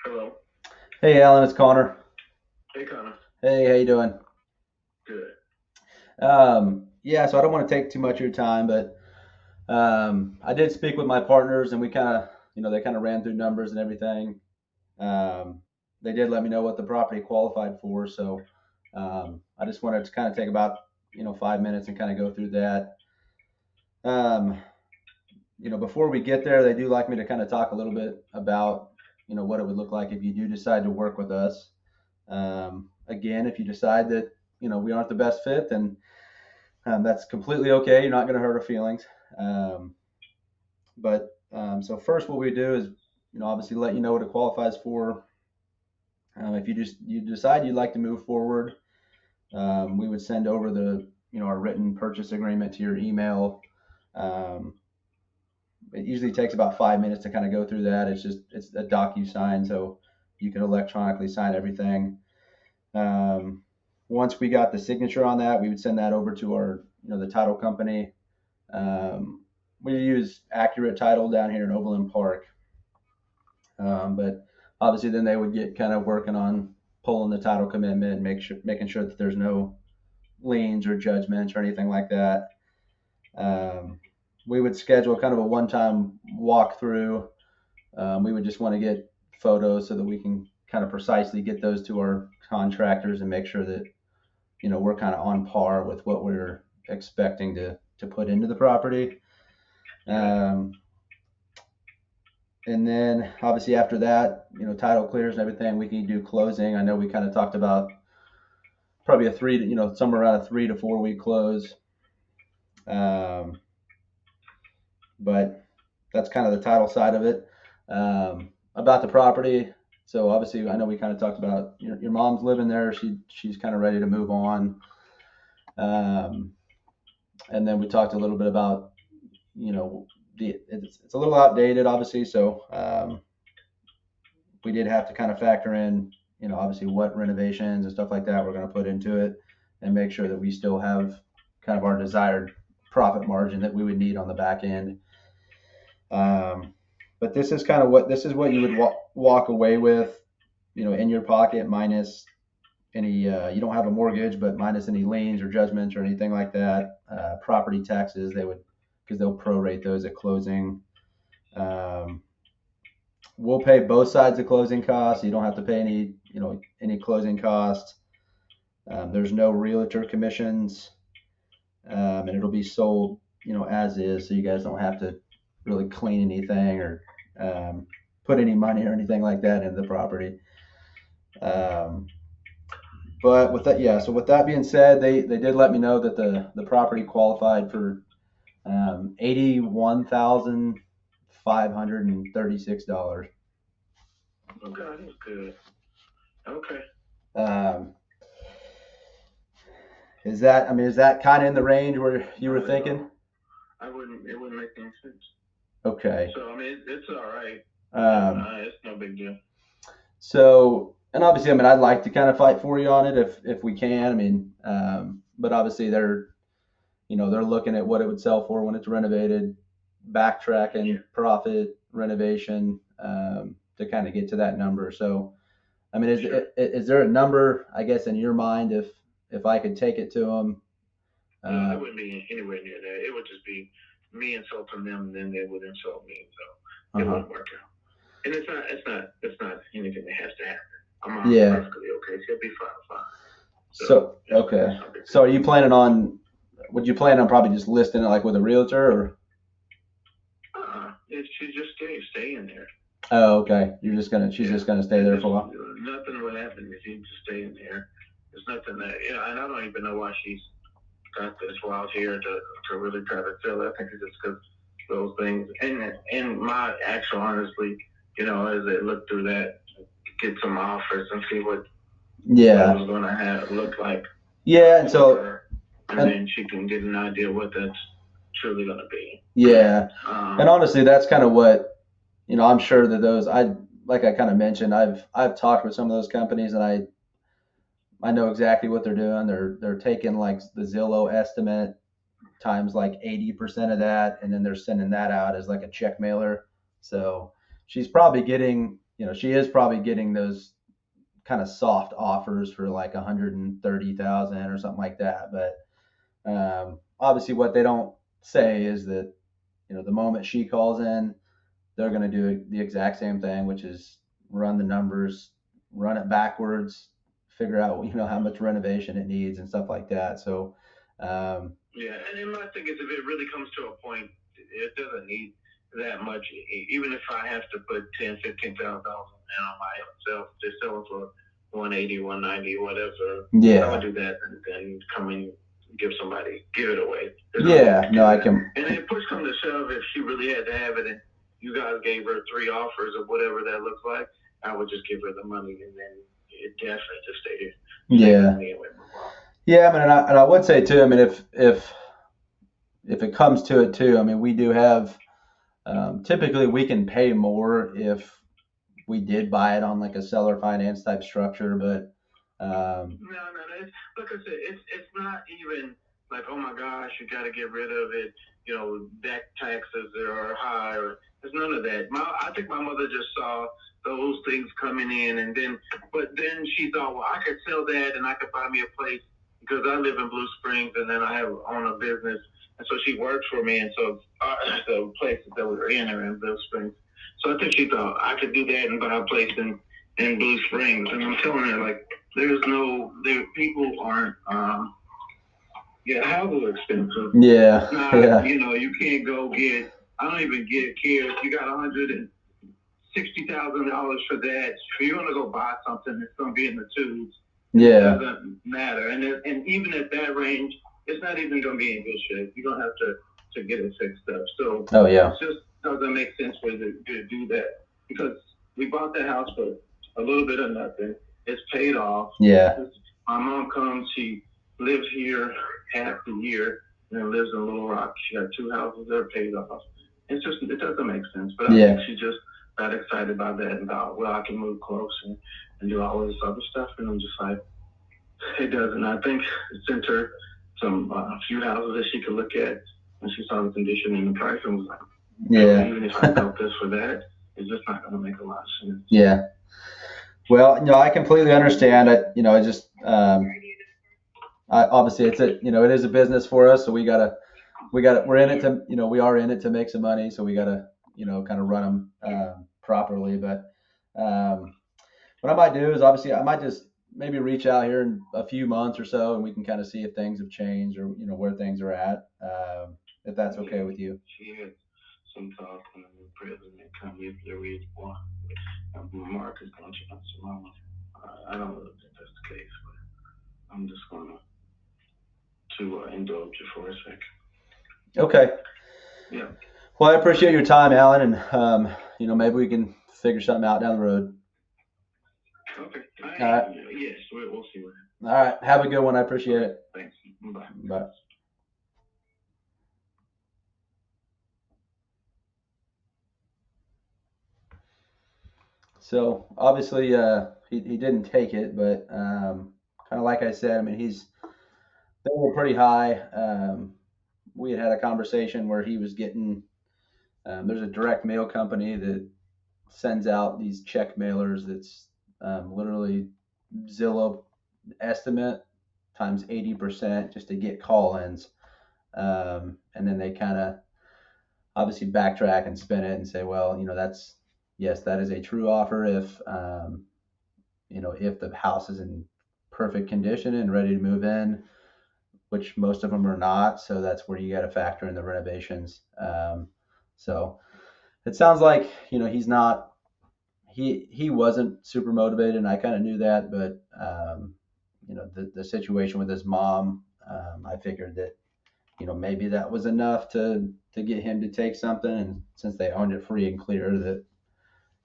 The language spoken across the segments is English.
Hello. Hey Alan, it's Connor. Hey, Connor. Hey, how you doing? Good. Yeah, so I don't want to take too much of your time, but I did speak with my partners, and we kind of, they kind of ran through numbers and everything. Um, they did let me know what the property qualified for, so I just wanted to kind of take about 5 minutes and kind of go through that. Um, Before we get there, they do like me to kind of talk a little bit about what it would look like if you do decide to work with us. Again, if you decide that we aren't the best fit, then that's completely okay. You're not going to hurt our feelings. Um, so first, what we do is obviously let you know what it qualifies for. If you decide you'd like to move forward, we would send over the our written purchase agreement to your email. Um, it usually takes about 5 minutes to kind of go through that. It's a DocuSign, so you can electronically sign everything. Um, Once we got the signature on that, we would send that over to our, the title company. We use Accurate Title down here in Overland Park, but obviously then they would get kind of working on pulling the title commitment, and making sure that there's no liens or judgments or anything like that. Um, we would schedule kind of a one-time walkthrough. We would just want to get photos so that we can kind of precisely get those to our contractors and make sure that we're kind of on par with what we're expecting to put into the property. Okay. Um, and then obviously after that, title clears and everything, we can do closing. I know we kind of talked about probably a three, to, somewhere around a 3 to 4 week close. Um, but that's kind of the title side of it. About the property. So obviously, I know we kind of talked about your mom's living there. She's kind of ready to move on. Um, and then we talked a little bit about you know it's a little outdated, obviously. So we did have to kind of factor in obviously what renovations and stuff like that we're going to put into it, and make sure that we still have kind of our desired profit margin that we would need on the back end. Um, but this is what you would walk away with, in your pocket, minus any you don't have a mortgage, but minus any liens or judgments or anything like that. Property taxes, they would, because they'll prorate those at closing. Um, we'll pay both sides of closing costs. You don't have to pay any closing costs. There's no realtor commissions, and it'll be sold as is, so you guys don't have to really clean anything or um, put any money or anything like that into the property. Um, but with that, yeah. So with that being said, they did let me know that the property qualified for $81,536. Okay, that's good. Okay. Um, is that kind of in the range where you were Not at thinking? all. It wouldn't make any sense. Okay. So, I mean, it's all right. Um, It's no big deal. and obviously, I mean, I'd like to kind of fight for you on it if we can. I mean, but obviously they're looking at what it would sell for when it's renovated, Yeah. backtracking profit renovation, to kind of get to that number. So, I mean, Sure. is there a number, I guess, in your mind if I could take it to them? No, it Uh, wouldn't be anywhere near that. It would just be me insulting them, and then they would insult me. So it uh-huh. wouldn't work out. And it's not anything that has to happen. I'm Yeah. perfectly okay. She'll be fine, fine. So So, okay. it's no big So deal. are you planning on, would you plan on probably just listing it like with a realtor or? If she just stay in there. Oh, okay. She's Yeah, just gonna stay it there for just a while. nothing would happen if you just stay in there. There's nothing that and I don't even know why she's got this wild here to really try to fill it. I think it's just because those things and my actual honestly, as they look through that, get some offers and see what it Yeah. was gonna have look like Yeah. And for so, her, and and then she can get an idea what that's truly gonna be. yeah. And Um, honestly, that's kind of what, I'm sure that like I kind of mentioned, I've talked with some of those companies, and I know exactly what they're doing. They're taking like the Zillow estimate times like 80% of that, and then they're sending that out as like a check mailer. So she's probably getting she is probably getting those kind of soft offers for like 130,000 or something like that. But obviously, what they don't say is that the moment she calls in, they're going to do the exact same thing, which is run the numbers, run it backwards, figure out how much renovation it needs and stuff like that. So yeah, and my thing is, if it really comes to a point, it doesn't need that much. Even if I have to put $10,000-$15,000 on myself to sell it for 180, 190, whatever, I would do that and then come and give it away. Yeah, no, I can. And if push comes to shove, if she really had to have it and you guys gave her 3 offers or whatever that looks like, I would just give her the money and then it definitely just stay here. Yeah. Yeah, I mean, and I would say too. I mean, if it comes to it too, I mean, we do have typically we can pay more if we did buy it on like a seller finance type structure, but no, it's, like I said, it's not even like, oh my gosh, you got to get rid of it. Back taxes are high, or there's none of that. I think my mother just saw those things coming in, but then she thought, well, I could sell that and I could buy me a place because I live in Blue Springs and then I own a business, and so she works for me, and so the places that we were in are in Blue Springs. So I think she thought I could do that and buy a place in Blue Springs, and I'm telling her like, people aren't. Houses are expensive. Yeah. Yeah. You can't go get. I don't even get care. You got $160,000 for that. If you want to go buy something, it's going to be in the twos. Yeah. It doesn't matter, and even at that range, it's not even going to be in good shape. You don't have to get it fixed up. So. Oh yeah. It just doesn't make sense for you to do that because we bought the house for a little bit of nothing. It's paid off. Yeah. My mom comes. She lives here half the year and then lives in Little Rock. She got 2 houses that are paid off. It doesn't make sense. But I think she just got excited about that and thought, well, I can move close and do all this other stuff. And I'm just like, it doesn't. I think it sent her a few houses that she could look at when she saw the condition and the price and was like, yeah. Even if I felt this for that, it's just not going to make a lot of sense. Yeah. Well, I completely understand it. I just, obviously it is a business for us. So we're in it to, we are in it to make some money. So we got to, kind of run them, properly. But, what I might do is obviously I might just maybe reach out here in a few months or so and we can kind of see if things have changed or, where things are at. If that's okay with you. She had some talk when the president come here, we won. Mark is going to check some mama. I don't really think that's the case, but I'm just going to indulge you for a second. Okay. Yeah. Well, I appreciate your time, Alan, and maybe we can figure something out down the road. Okay. All right. Yes, we'll see what happens. All right. Have a good one. I appreciate it. Thanks. Bye. Bye. So obviously he didn't take it, but kind of like I said, I mean they were pretty high. We had a conversation where he was getting there's a direct mail company that sends out these check mailers that's literally Zillow estimate times 80% just to get call-ins, and then they kind of obviously backtrack and spin it and say, well, that is a true offer if if the house is in perfect condition and ready to move in, which most of them are not. So that's where you got to factor in the renovations. So it sounds like he's not. He wasn't super motivated, and I kind of knew that. But the situation with his mom, I figured that maybe that was enough to get him to take something. And since they owned it free and clear, that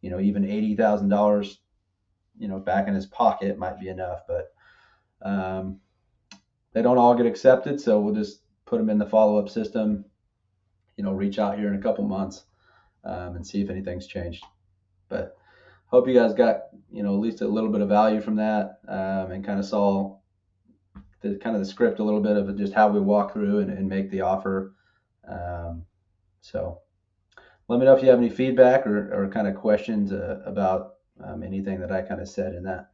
even $80,000, back in his pocket might be enough. But they don't all get accepted, so we'll just put them in the follow-up system. Reach out here in a couple months and see if anything's changed. But hope you guys got at least a little bit of value from that, and kind of saw the script a little bit of just how we walk through and make the offer. So let me know if you have any feedback or kind of questions about anything that I kind of said in that.